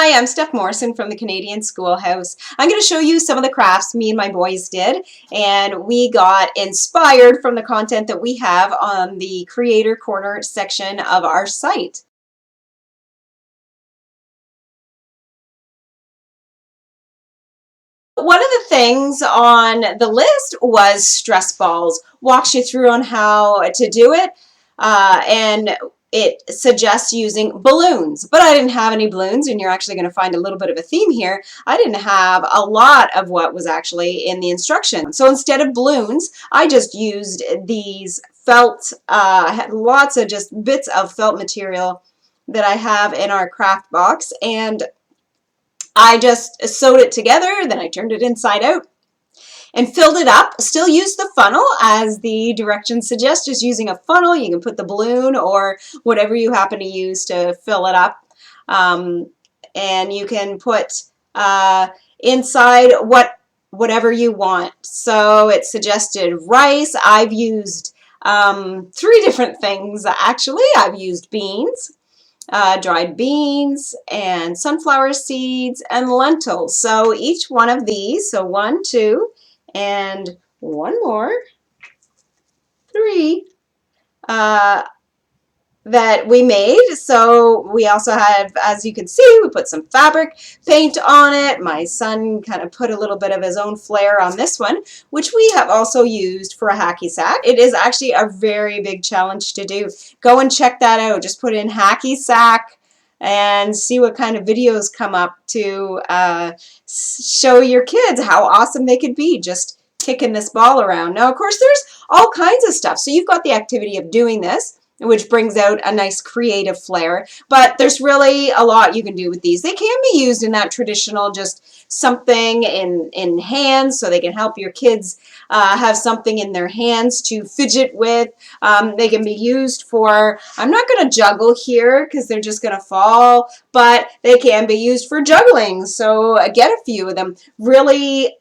Hi, I'm Steph Morrison from the Canadian Schoolhouse. I'm going to show you some of the crafts me and my boys did, and we got inspired from the content that we have on the Creator Corner section of our site. One of the things on the list was stress balls. Walks you through on how to do it, and it suggests using balloons, but I didn't have any balloons, and you're actually going to find a little bit of a theme here. I didn't have a lot of what was actually in the instructions. So instead of balloons, I just used these felt, I had lots of just bits of felt material that I have in our craft box, and I just sewed it together, then I turned it inside out and filled it up. Still use the funnel as the directions suggest, just using a funnel. You can put the balloon or whatever you happen to use to fill it up. And you can put inside whatever you want. So it suggested rice. I've used 3 different things actually. I've used beans, dried beans, and sunflower seeds, and lentils. So each one of these, so 1, 2, and one more, 3, that we made. So we also have, as you can see, we put some fabric paint on it. My son kind of put a little bit of his own flair on this one, which we have also used for a hacky sack. It is actually a very big challenge to do. Go and check that out. Just put in hacky sack and see what kind of videos come up to show your kids how awesome they could be just kicking this ball around. Now, of course, there's all kinds of stuff. So you've got the activity of doing this, which brings out a nice creative flair. But there's really a lot you can do with these. They can be used in that traditional, just something in hands, so they can help your kids have something in their hands to fidget with. They can be used for, I'm not going to juggle here because they're just going to fall, but they can be used for juggling. So get a few of them. Really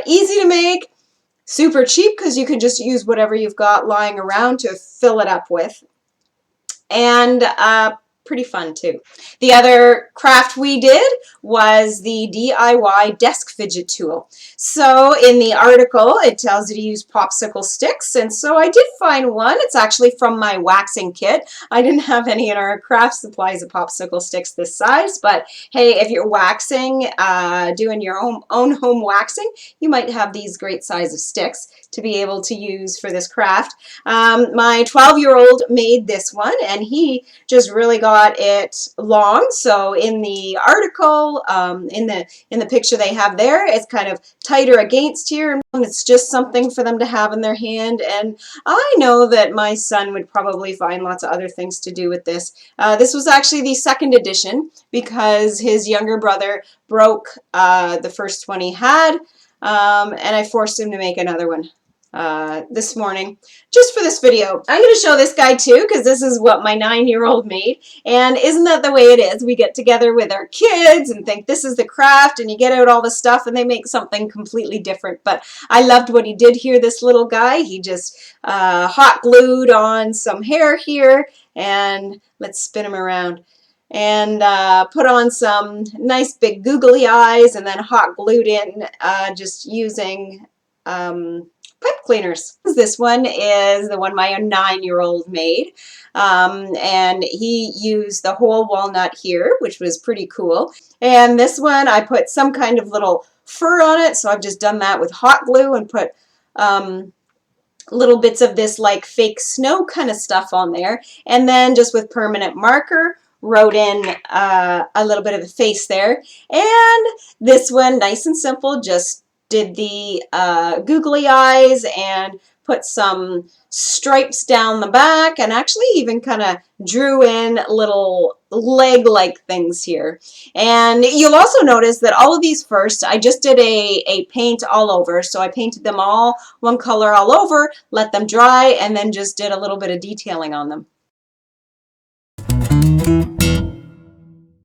easy to make, super cheap because you can just use whatever you've got lying around to fill it up with. And pretty fun too. The other craft we did was the DIY desk fidget tool. So in the article it tells you to use popsicle sticks, and so I did find one. It's actually from my waxing kit. I didn't have any in our craft supplies of popsicle sticks this size, but hey, if you're waxing, doing your own home waxing, you might have these great size of sticks to be able to use for this craft. My 12-year-old made this one, and he just really got it long. So in the article, in the picture they have there, it's kind of tighter against here, and it's just something for them to have in their hand. And I know that my son would probably find lots of other things to do with this. This was actually the 2nd edition because his younger brother broke the first one he had, and I forced him to make another one this morning just for this video. I'm going to show this guy too because this is what my 9-year-old made, and isn't that the way it is? We get together with our kids and think this is the craft, and you get out all the stuff and they make something completely different. But I loved what he did here, this little guy. He just hot glued on some hair here, and let's spin him around, and put on some nice big googly eyes, and then hot glued in just using pipe cleaners. This one is the one my 9-year-old made, and he used the whole walnut here, which was pretty cool. And this one I put some kind of little fur on it, so I've just done that with hot glue and put little bits of this like fake snow kind of stuff on there, and then just with permanent marker wrote in a little bit of a face there. And this one, nice and simple, just did the googly eyes and put some stripes down the back, and actually even kind of drew in little leg-like things here. And you'll also notice that all of these first, I just did a paint all over. So I painted them all one color all over, let them dry, and then just did a little bit of detailing on them.